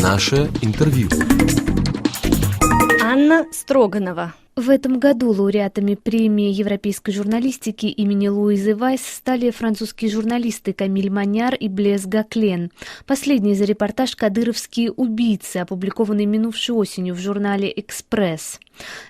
Наше интервью. Анна Строганова. В этом году лауреатами премии европейской журналистики имени Луизы Вайс стали французские журналисты Камиль Маняр и Блез Гаклен. Последний за репортаж «Кадыровские убийцы», опубликованный минувшей осенью в журнале «Экспресс».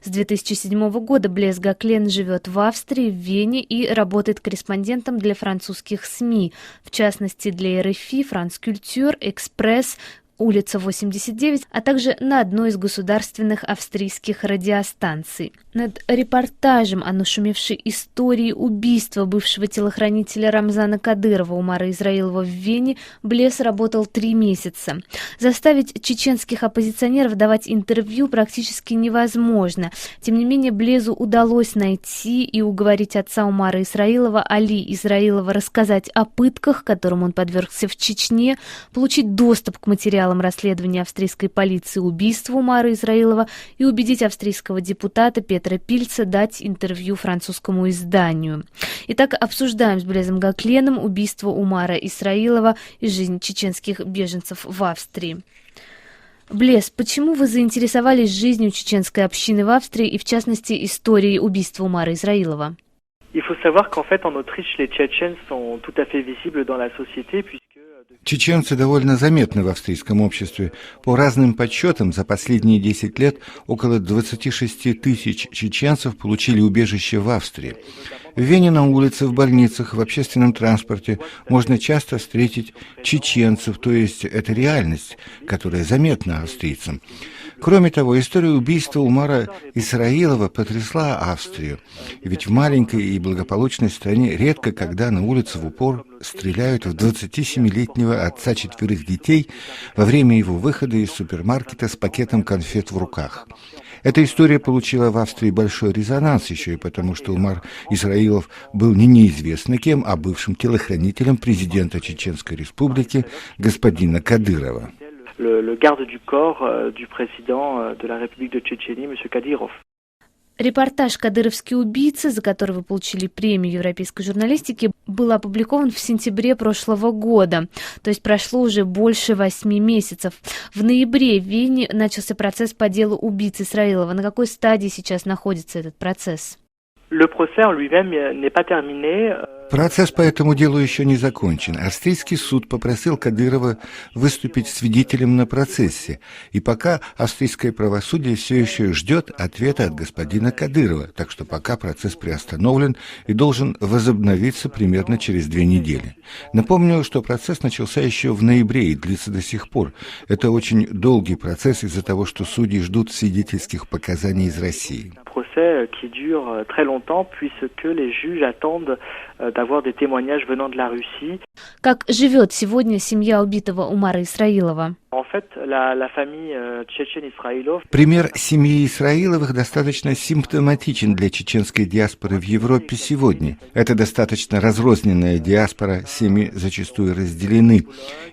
С 2007 года Блез Гаклен живет в Австрии, в Вене и работает корреспондентом для французских СМИ, в частности для РФИ, Франс Культур, Экспресс, улица 89, а также на одной из государственных австрийских радиостанций. Над репортажем о нашумевшей истории убийства бывшего телохранителя Рамзана Кадырова Умара Израилова в Вене Блез работал 3 месяца. Заставить чеченских оппозиционеров давать интервью практически невозможно. Тем не менее, Блезу удалось найти и уговорить отца Умара Израилова, Али Израилова, рассказать о пытках, которым он подвергся в Чечне, получить доступ к материалам расследования австрийской полиции убийства Умара Израилова и убедить австрийского депутата Петра Пильца дать интервью французскому изданию. Итак, обсуждаем с Блезом Гакленом убийство Умара Израилова и жизнь чеченских беженцев в Австрии. Блез, почему вы заинтересовались жизнью чеченской общины в Австрии и, в частности, историей убийства Умара Израилова? Il faut savoir qu'en fait, en Autriche, les Tchétchènes sont tout à fait visibles dans la société, puisque чеченцы довольно заметны в австрийском обществе. По разным подсчетам, за последние 10 лет около 26 тысяч чеченцев получили убежище в Австрии. В Вене на улице, в больницах, в общественном транспорте можно часто встретить чеченцев, то есть это реальность, которая заметна австрийцам. Кроме того, история убийства Умара Израилова потрясла Австрию, ведь в маленькой и благополучной стране редко когда на улице в упор стреляют в 27-летнего отца 4 детей во время его выхода из супермаркета с пакетом конфет в руках. Эта история получила в Австрии большой резонанс еще и потому, что Умар Израилов был не неизвестно кем, а бывшим телохранителем президента Чеченской Республики господина Кадырова. le garde du corps du président de la République de Tchétchénie, M. Kadyrov. Репортаж «Кадыровские убийцы», за который вы получили премию европейской журналистики, был опубликован в сентябре прошлого года, то есть прошло уже больше 8 месяцев. В ноябре в Вене начался процесс по делу убийц Израилова. На какой стадии сейчас находится этот процесс? Le procès en lui-même n'est pas terminé. Процесс по этому делу еще не закончен. Австрийский суд попросил Кадырова выступить свидетелем на процессе, и пока австрийское правосудие все еще ждет ответа от господина Кадырова, так что пока процесс приостановлен и должен возобновиться примерно через 2 недели. Напомню, что процесс начался еще в ноябре и длится до сих пор. Это очень долгий процесс из-за того, что судьи ждут свидетельских показаний из России. Procès qui dure très longtemps puisque les juges attendent d'avoir des témoignages venant de la Russie. Как живет сегодня семья убитого Умара Израилова? En fait, la famille Tchétchène-Israilov. Пример семьи Израиловых достаточно симптоматичен для чеченской диаспоры в Европе сегодня. Это достаточно разрозненная диаспора, семьи зачастую разделены.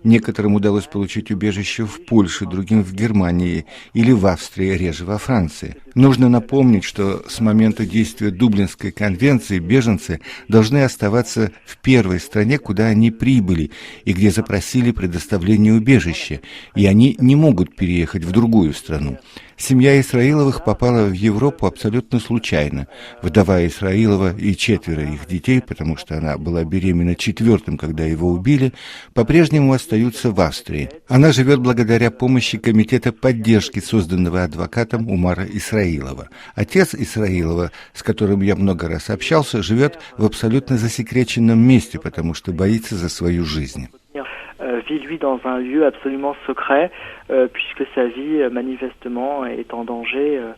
Некоторым удалось получить убежище в Польше, другим в Германии или в Австрии, реже во Франции. Нужно напомнить, что с момента действия Дублинской конвенции беженцы должны оставаться в первой стране, куда они прибыли и где запросили предоставление убежища, и они не могут переехать в другую страну. Семья Израиловых попала в Европу абсолютно случайно. Вдова Израилова и 4 их детей, потому что она была беременна 4-м, когда его убили, по-прежнему остаются в Австрии. Она живет благодаря помощи комитета поддержки, созданного адвокатом Умара Израилова. Отец Израилова, с которым я много раз общался, живет в абсолютно засекреченном месте, потому что боится за свою жизнь. Vit lui dans un lieu absolument secret, puisque sa vie manifestement est en danger.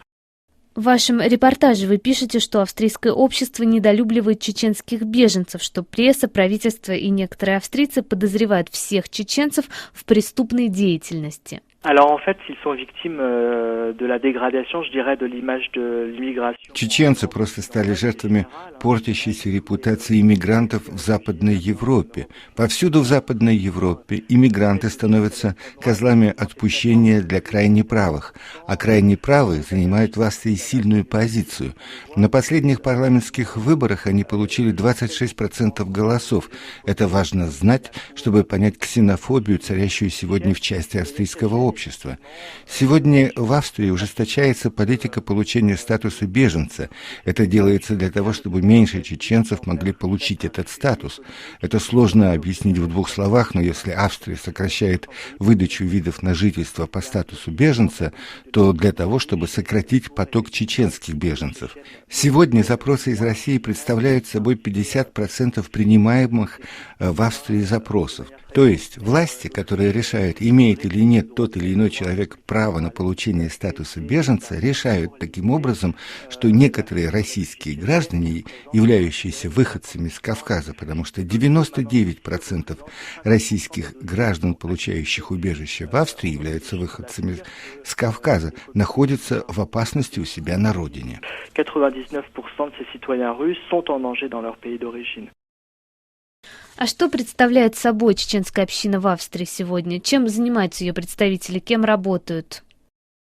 В вашем репортаже вы пишете, что австрийское общество недолюбливает чеченских беженцев, что пресса, правительство и некоторые австрийцы подозревают всех чеченцев в преступной деятельности. Alors en fait, ils sont victimes de la dégradation, je dirais, de l'image de l'immigration. Чеченцы просто стали жертвами портящейся репутации иммигрантов в Западной Европе. Повсюду в Западной Европе иммигранты становятся козлами отпущения для крайне правых, а крайне правые занимают в Австрии сильную позицию. На последних парламентских выборах они получили 26% голосов. Это важно знать, чтобы понять ксенофобию, царящую сегодня в части австрийского общества. общества. Сегодня в Австрии ужесточается политика получения статуса беженца. Это делается для того, чтобы меньше чеченцев могли получить этот статус. Это сложно объяснить в двух словах, но если Австрия сокращает выдачу видов на жительство по статусу беженца, то для того, чтобы сократить поток чеченских беженцев. Сегодня запросы из России представляют собой 50% принимаемых в Австрии запросов. То есть власти, которые решают, имеет или нет тот или иной человек право на получение статуса беженца, решают таким образом, что некоторые российские граждане, являющиеся выходцами с Кавказа, потому что 99% российских граждан, получающих убежище в Австрии, являются выходцами с Кавказа, находятся в опасности у себя на родине. 99% de ces citoyens russes sont en danger dans leur pays d'origine. А что представляет собой чеченская община в Австрии сегодня? Чем занимаются ее представители, кем работают?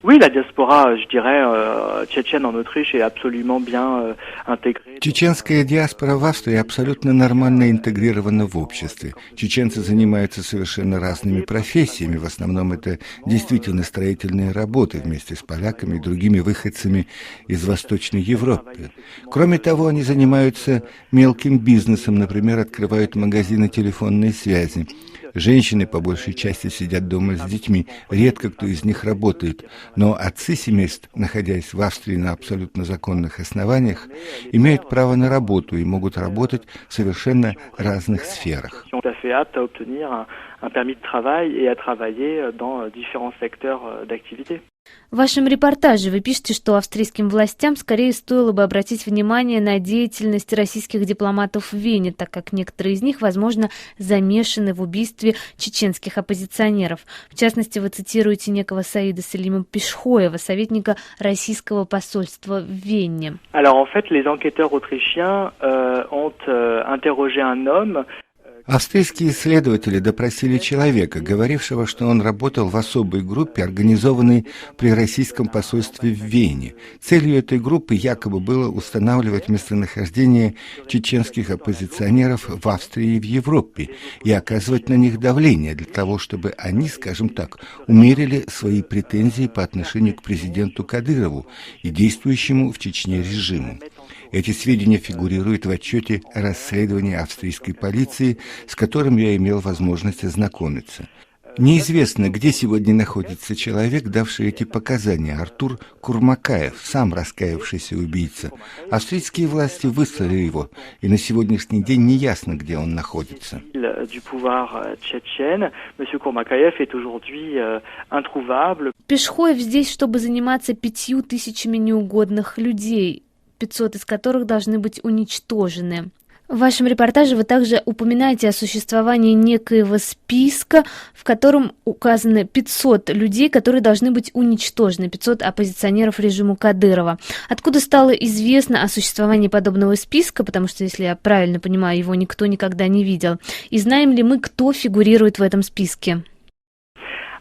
Oui, la diaspora, je dirais, tchétchène en Autriche est absolument bien intégrée. Чеченская диаспора в Австрии абсолютно нормально интегрирована в обществе. Чеченцы занимаются совершенно разными профессиями. В основном это действительно строительные работы вместе с поляками и другими выходцами из Восточной Европы. Кроме того, они занимаются мелким бизнесом, например, открывают магазины телефонной связи. Женщины по большей части сидят дома с детьми, редко кто из них работает, но отцы семейств, находясь в Австрии на абсолютно законных основаниях, имеют право на работу и могут работать в совершенно разных сферах. В вашем репортаже вы пишете, что австрийским властям скорее стоило бы обратить внимание на деятельность российских дипломатов в Вене, так как некоторые из них, возможно, замешаны в убийстве чеченских оппозиционеров. В частности, вы цитируете некого Саида Салима Пешхоева, советника российского посольства в Вене. Alors, en fait, les enquêteurs autrichiens ont interrogé un homme. Австрийские исследователи допросили человека, говорившего, что он работал в особой группе, организованной при российском посольстве в Вене. Целью этой группы якобы было устанавливать местонахождение чеченских оппозиционеров в Австрии и в Европе и оказывать на них давление для того, чтобы они, скажем так, умерили свои претензии по отношению к президенту Кадырову и действующему в Чечне режиму. Эти сведения фигурируют в отчете о расследовании австрийской полиции, с которым я имел возможность ознакомиться. Неизвестно, где сегодня находится человек, давший эти показания, Артур Курмакаев, сам раскаявшийся убийца. Австрийские власти выслали его, и на сегодняшний день неясно, где он находится. Пешхоев здесь, чтобы заниматься 5000 неугодных людей, 500 из которых должны быть уничтожены. В вашем репортаже вы также упоминаете о существовании некоего списка, в котором указаны 500 людей, которые должны быть уничтожены, 500 оппозиционеров режиму Кадырова. Откуда стало известно о существовании подобного списка, потому что, если я правильно понимаю, его никто никогда не видел. И знаем ли мы, кто фигурирует в этом списке?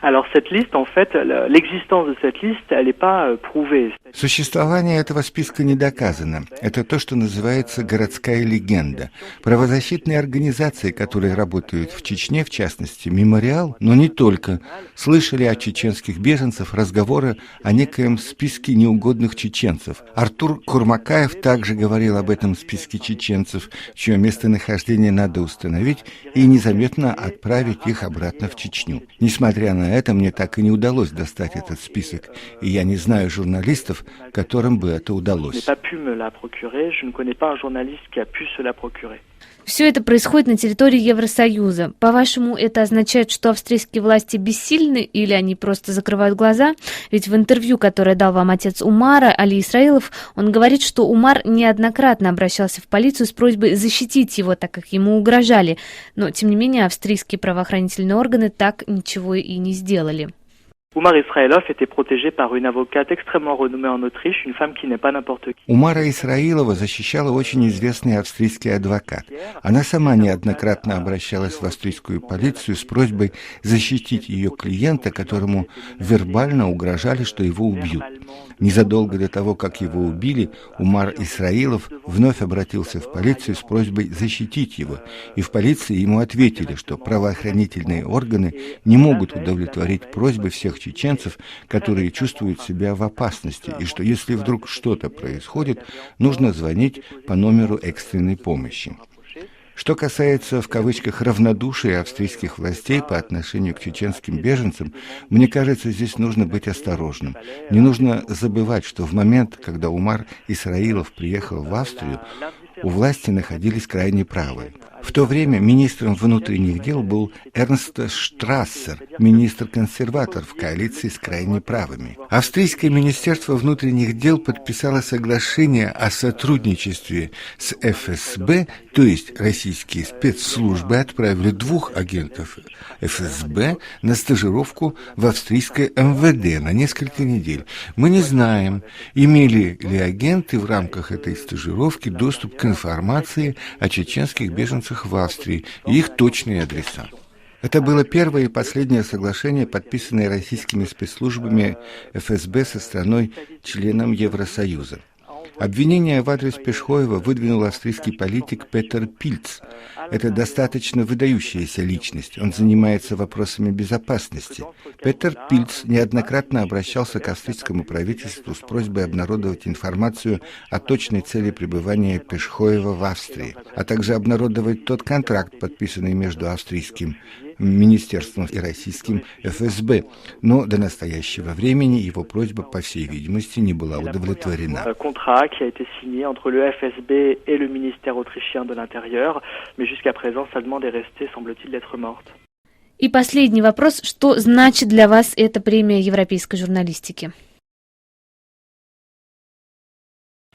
Alors cette liste, en fait, l'existence de cette liste, elle n'est pas prouvée. Существование этого списка не доказано. Это то, что называется городская легенда. Правозащитные организации, которые работают в Чечне, в частности, «Мемориал», но не только, слышали от чеченских беженцев разговоры о некоем списке неугодных чеченцев. Артур Курмакаев также говорил об этом списке чеченцев, чье местонахождение надо установить и незаметно отправить их обратно в Чечню. Несмотря на это, мне так и не удалось достать этот список, и я не знаю журналистов, которым бы это удалось. Все это происходит на территории Евросоюза. По-вашему, это означает, что австрийские власти бессильны или они просто закрывают глаза? Ведь в интервью, которое дал вам отец Умара, Али Исраилов, он говорит, что Умар неоднократно обращался в полицию с просьбой защитить его, так как ему угрожали. Но, тем не менее, австрийские правоохранительные органы так ничего и не сделали. Умар Исраилов était protégé par une avocate extrêmement renommée en Autriche, une femme qui n'est pas n'importe qui. Умара Исраилова защищала очень известный австрийский адвокат. Она сама неоднократно обращалась в австрийскую полицию с просьбой защитить ее клиента, которому вербально угрожали, что его убьют. Незадолго до того, как его убили, Умар Исраилов вновь обратился в полицию с просьбой защитить его, и в полиции ему ответили, что правоохранительные органы не могут удовлетворить просьбы всех чеченцев, которые чувствуют себя в опасности, и что если вдруг что-то происходит, нужно звонить по номеру экстренной помощи. Что касается, в кавычках, равнодушия австрийских властей по отношению к чеченским беженцам, мне кажется, здесь нужно быть осторожным. Не нужно забывать, что в момент, когда Умар Исраилов приехал в Австрию, у власти находились крайне правые. В то время министром внутренних дел был Эрнст Штрассер, министр-консерватор в коалиции с крайне правыми. Австрийское министерство внутренних дел подписало соглашение о сотрудничестве с ФСБ, то есть российские спецслужбы отправили 2 агентов ФСБ на стажировку в австрийское МВД на несколько недель. Мы не знаем, имели ли агенты в рамках этой стажировки доступ к информации о чеченских беженцах в Австрии и их точные адреса. Это было первое и последнее соглашение, подписанное российскими спецслужбами ФСБ со страной-членом Евросоюза. Обвинение в адрес Пешхоева выдвинул австрийский политик Петер Пильц. Это достаточно выдающаяся личность. Он занимается вопросами безопасности. Петер Пильц неоднократно обращался к австрийскому правительству с просьбой обнародовать информацию о точной цели пребывания Пешхоева в Австрии, а также обнародовать тот контракт, подписанный между австрийским министерством и российским ФСБ. Но до настоящего времени его просьба, по всей видимости, не была удовлетворена. Qui a été signé entre le FSB et le ministère autrichien de l'Intérieur, mais jusqu'à présent, sa demande est restée, semble-t-il, lettre morte. И последний вопрос. Что значит для вас эта премия европейской журналистики?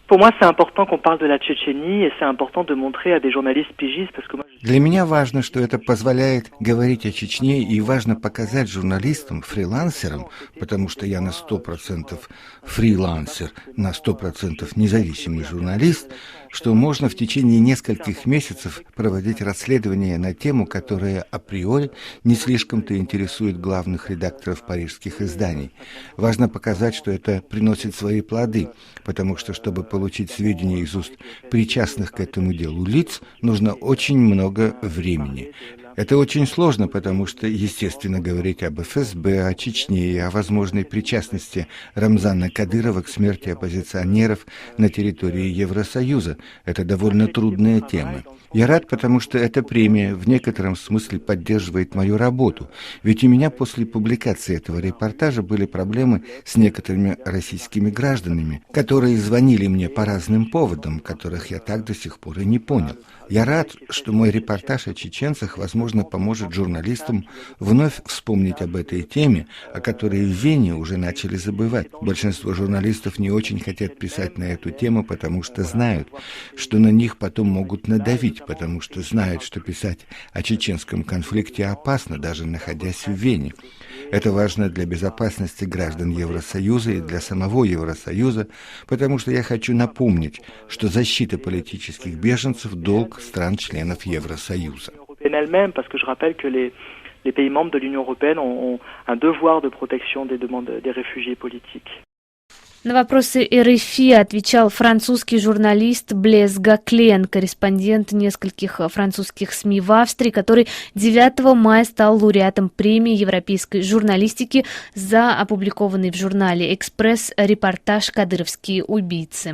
Pour moi, c'est important qu'on parle de la Tchétchénie et c'est important de montrer à des journalistes pigistes parce que moi... Для меня важно, что это позволяет говорить о Чечне, и важно показать журналистам, фрилансерам, потому что я на 100% фрилансер, на 100% независимый журналист, что можно в течение нескольких месяцев проводить расследования на тему, которая априори не слишком-то интересует главных редакторов парижских изданий. Важно показать, что это приносит свои плоды, потому что, чтобы получить сведения из уст причастных к этому делу лиц, нужно очень много времени. Это очень сложно, потому что, естественно, говорить об ФСБ, о Чечне и о возможной причастности Рамзана Кадырова к смерти оппозиционеров на территории Евросоюза – это довольно трудная тема. Я рад, потому что эта премия в некотором смысле поддерживает мою работу, ведь у меня после публикации этого репортажа были проблемы с некоторыми российскими гражданами, которые звонили мне по разным поводам, которых я так до сих пор и не понял. Я рад, что мой репортаж о чеченцах, возможно, поможет журналистам вновь вспомнить об этой теме, о которой в Вене уже начали забывать. Большинство журналистов не очень хотят писать на эту тему, потому что знают, что на них потом могут надавить, потому что знают, что писать о чеченском конфликте опасно, даже находясь в Вене. Это важно для безопасности граждан Евросоюза и для самого Евросоюза, потому что я хочу напомнить, что защита политических беженцев – долг стран-членов Евросоюза. Parce que je rappelle que les pays membres de l'Union européenne ont un devoir de protection des demandes des réfugiés politiques. На вопросы РФИ отвечал французский журналист Блез Гаклен, корреспондент нескольких французских СМИ в Австрии, который 9 мая стал лауреатом премии европейской журналистики за опубликованный в журнале «Экспресс» репортаж «Кадыровские убийцы».